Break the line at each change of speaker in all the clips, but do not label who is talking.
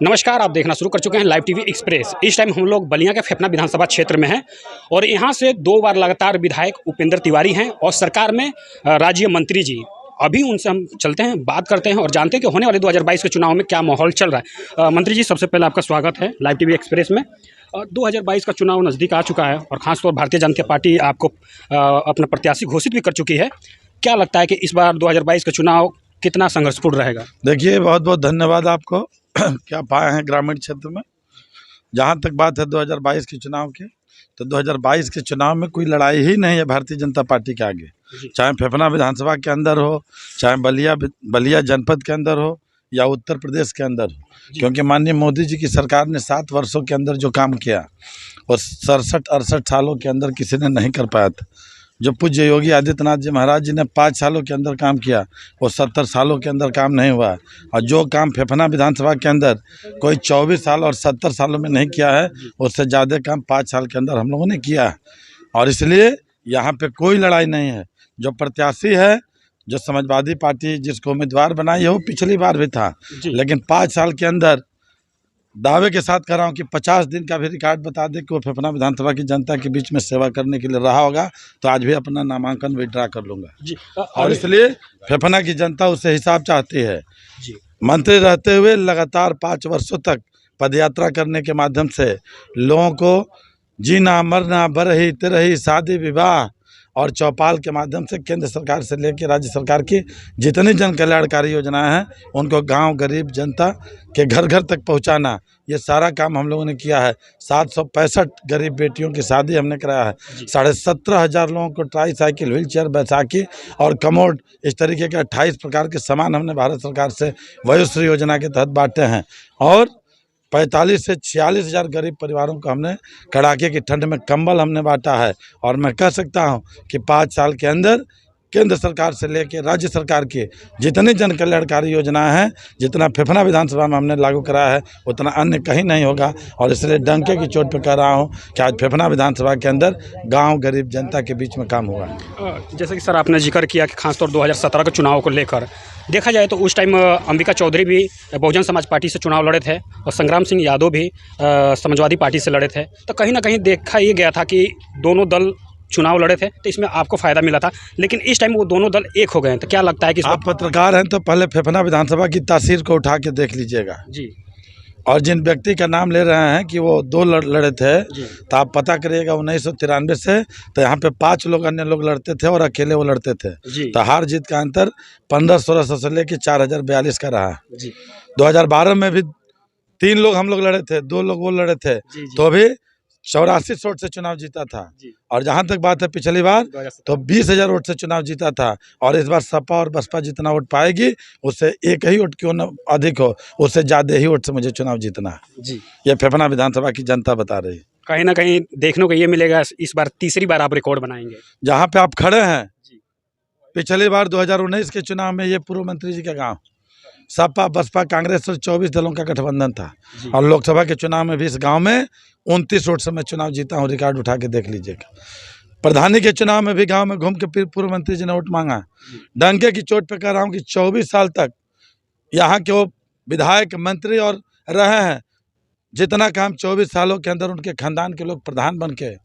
नमस्कार, आप देखना शुरू कर चुके हैं लाइव टीवी एक्सप्रेस। इस टाइम हम लोग बलिया के फेफना विधानसभा क्षेत्र में हैं और यहाँ से 2 बार लगातार विधायक उपेंद्र तिवारी हैं और सरकार में राज्य मंत्री जी। अभी उनसे हम चलते हैं, बात करते हैं और जानते हैं कि होने वाले 2022 के चुनाव में क्या माहौल चल रहा है। मंत्री जी, सबसे पहले आपका स्वागत है लाइव टीवी एक्सप्रेस में। 2022 का चुनाव नज़दीक आ चुका है और ख़ासतौर भारतीय जनता पार्टी आपको अपना प्रत्याशी घोषित भी कर चुकी है। क्या लगता है कि इस बार 2022 का चुनाव कितना संघर्षपूर्ण रहेगा?
देखिए, बहुत बहुत धन्यवाद आपको। क्या पाए हैं ग्रामीण क्षेत्र में। जहाँ तक बात है 2022 के चुनाव की, तो 2022 के चुनाव में कोई लड़ाई ही नहीं है भारतीय जनता पार्टी के आगे। चाहे फेफना विधानसभा के अंदर हो, चाहे बलिया जनपद के अंदर हो या उत्तर प्रदेश के अंदर हो, क्योंकि माननीय मोदी जी की सरकार ने 7 वर्षों के अंदर जो काम किया और 67-68 सालों के अंदर किसी ने नहीं कर पाया था। जो पूज्य योगी आदित्यनाथ जी महाराज जी ने 5 सालों के अंदर काम किया, वो 70 सालों के अंदर काम नहीं हुआ। और जो काम फेफना विधानसभा के अंदर कोई 24 साल और 70 सालों में नहीं किया है, उससे ज़्यादा काम 5 साल के अंदर हम लोगों ने किया है। और इसलिए यहाँ पे कोई लड़ाई नहीं है। जो प्रत्याशी है, जो समाजवादी पार्टी जिसको उम्मीदवार बनाई है, वो पिछली बार भी था, लेकिन 5 साल के अंदर दावे के साथ कह रहा हूँ कि 50 दिन का भी रिकॉर्ड बता दे कि वो फेफना विधानसभा की जनता के बीच में सेवा करने के लिए रहा होगा, तो आज भी अपना नामांकन विड्रा कर लूँगा। और इसलिए फेफना की जनता उससे हिसाब चाहती है। मंत्री रहते हुए लगातार 5 वर्षों तक पदयात्रा करने के माध्यम से लोगों को जीना मरना, बरही तिरही, शादी विवाह और चौपाल के माध्यम से केंद्र सरकार से लेकर राज्य सरकार की जितनी जन कल्याणकारी योजनाएं हैं, उनको गांव गरीब जनता के घर घर तक पहुंचाना, ये सारा काम हम लोगों ने किया है। 765 गरीब बेटियों की शादी हमने कराया है। 17,500 लोगों को ट्राईसाइकिल, व्हील चेयर, बैसाखी और कमोड, इस तरीके के 28 प्रकार के सामान हमने भारत सरकार से वयोश्री योजना के तहत बांटे हैं। और 45 से 46 हज़ार गरीब परिवारों को हमने कड़ाके की ठंड में कंबल हमने बांटा है। और मैं कह सकता हूं कि 5 साल के अंदर केंद्र सरकार से लेकर राज्य सरकार की जितनी जन कल्याणकारी योजनाएं हैं, जितना फेफना विधानसभा में हमने लागू कराया है, उतना अन्य कहीं नहीं होगा। और इसलिए डंके की चोट पर कह रहा हूं कि आज फेफना विधानसभा के अंदर गांव गरीब जनता के बीच में काम हुआ है।
जैसे कि सर आपने जिक्र किया कि खासतौर 2017 के चुनाव को लेकर देखा जाए तो उस टाइम अंबिका चौधरी भी बहुजन समाज पार्टी से चुनाव लड़े थे और संग्राम सिंह यादव भी समाजवादी पार्टी से लड़े थे। तो कहीं ना कहीं देखा ये गया था कि दोनों दल चुनाव लड़े थे, तो इसमें आपको फ़ायदा मिला था। लेकिन इस टाइम वो दोनों दल एक हो गए हैं, तो क्या लगता है कि
आप पत्रकार हैं तो पहले फेफना विधानसभा की तासीर को उठा के देख लीजिएगा
जी।
और जिन व्यक्ति का नाम ले रहे हैं कि वो 2 लड़े थे, तो आप पता करिएगा 1993 से तो यहाँ पे 5 लोग अन्य लोग लड़ते थे और अकेले वो लड़ते थे। तो हार जीत का अंतर 1500-1600 से लेकर 4042 का रहा है। 2012 में भी 3 लोग हम लोग लड़े थे, 2 लोग वो लड़े थे, तो भी 84 वोट से चुनाव जीता था। और जहाँ तक बात है पिछली बार तो 20,000 वोट से चुनाव जीता था। और इस बार सपा और बसपा जितना वोट पाएगी, उससे एक ही वोट क्यों न अधिक हो, उससे ज़्यादा ही वोट से मुझे चुनाव जीतना है जी। ये फेफना विधानसभा की जनता बता रही है।
कहीं ना कहीं देखने को ये मिलेगा, इस बार तीसरी बार आप रिकॉर्ड बनाएंगे।
जहाँ पे आप खड़े हैं, पिछली बार 2019 के चुनाव में ये पूर्व मंत्री जी का गाँव, सपा बसपा कांग्रेस और 24 दलों का गठबंधन था। और लोकसभा के चुनाव में भी इस गांव में 29 वोट से मैं चुनाव जीता हूं, रिकॉर्ड उठा के देख लीजिएगा। प्रधानी के चुनाव में भी गांव में घूम के पूर्व मंत्री जी ने वोट मांगा। डंके की चोट पे कह रहा हूं कि 24 साल तक यहाँ के वो विधायक मंत्री और रहे हैं। जितना काम 24 सालों के अंदर उनके खानदान के लोग प्रधान बन के,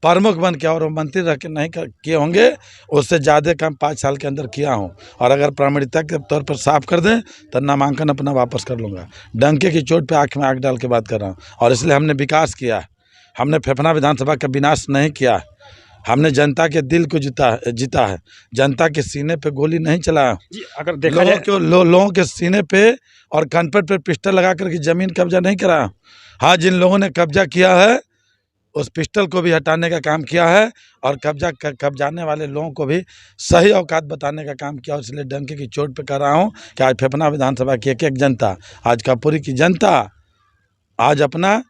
प्रमुख बन के और मंत्री रह के नहीं किए होंगे, उससे ज़्यादा काम 5 साल के अंदर किया हूं। और अगर प्रामाणिकता के तौर पर साफ कर दें तो नामांकन अपना वापस कर लूँगा। डंके की चोट पे आँख में आँख डाल के बात कर रहा हूं। और इसलिए हमने विकास किया, हमने फेफना विधानसभा का विनाश नहीं किया, हमने जनता के दिल को जीता है। जनता के सीने पे गोली नहीं चलाया।
अगर देखा जाए
लोगों के सीने पे और कनपट पे पिस्टल लगा करके जमीन कब्जा नहीं कराया। हाँ, जिन लोगों ने कब्जा किया है उस पिस्टल को भी हटाने का काम किया है और कब्जाने वाले लोगों को भी सही औकात बताने का काम किया। इसलिए डंके की चोट पे कह रहा हूँ कि आज फेफना विधानसभा की एक जनता, आज कापुरी की जनता आज अपना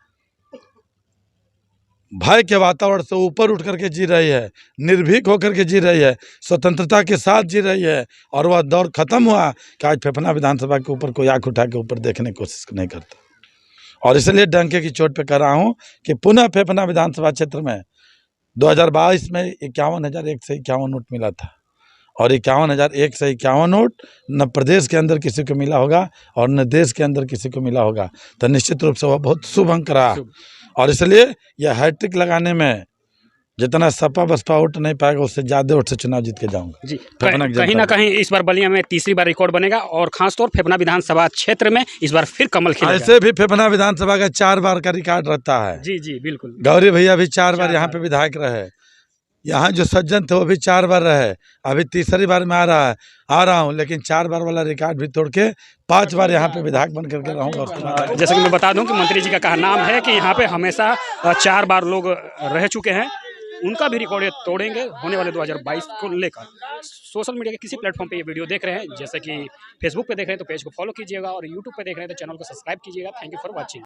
भय के वातावरण से ऊपर उठ करके जी रही है, निर्भीक होकर के जी रही है, स्वतंत्रता के साथ जी रही है। और वह दौर खत्म हुआ कि आज फेफना विधानसभा के ऊपर कोई आँख उठा के ऊपर देखने की कोशिश नहीं करता। और इसलिए डंके की चोट पे कह रहा हूं कि पुनः फेफना विधानसभा क्षेत्र में 2022 में 51,151 वोट मिला था और 51,001 से 51 वोट न प्रदेश के अंदर किसी को मिला होगा और न देश के अंदर किसी को मिला होगा। तो निश्चित रूप से वह बहुत शुभ अंक रहा और इसलिए यह हैट्रिक लगाने में जितना सपा बसपा वोट नहीं पाएगा उससे ज़्यादा वोट से चुनाव जीत के जाऊंगा
जी। कहीं ना कहीं इस बार बलिया में तीसरी बार रिकॉर्ड बनेगा और खासतौर फेफना विधानसभा क्षेत्र में इस बार फिर कमल खिलेगा।
ऐसे भी फेफना विधानसभा का 4 बार का रिकॉर्ड रहता है।
जी जी बिल्कुल।
गौरी भैया भी 4 बार यहाँ पे विधायक रहे, यहाँ जो सज्जन थे वो भी 4 बार रहे, अभी तीसरी बार में आ रहा हूँ, लेकिन 4 बार वाला रिकॉर्ड भी तोड़ के 5 बार यहाँ पे विधायक बन करके रहूँगा। उसके बाद
जैसे कि मैं बता दूं कि मंत्री जी का कहा नाम है कि यहाँ पे हमेशा 4 बार लोग रह चुके हैं, उनका भी रिकॉर्ड तोड़ेंगे होने वाले 2022 को लेकर। सोशल मीडिया के किसी प्लेटफॉर्म पे ये वीडियो देख रहे हैं, जैसे कि फेसबुक पे देख रहे हैं तो पेज को फॉलो कीजिएगा और यूट्यूब पे देख रहे हैं तो चैनल को सब्सक्राइब कीजिएगा। Thank you for watching.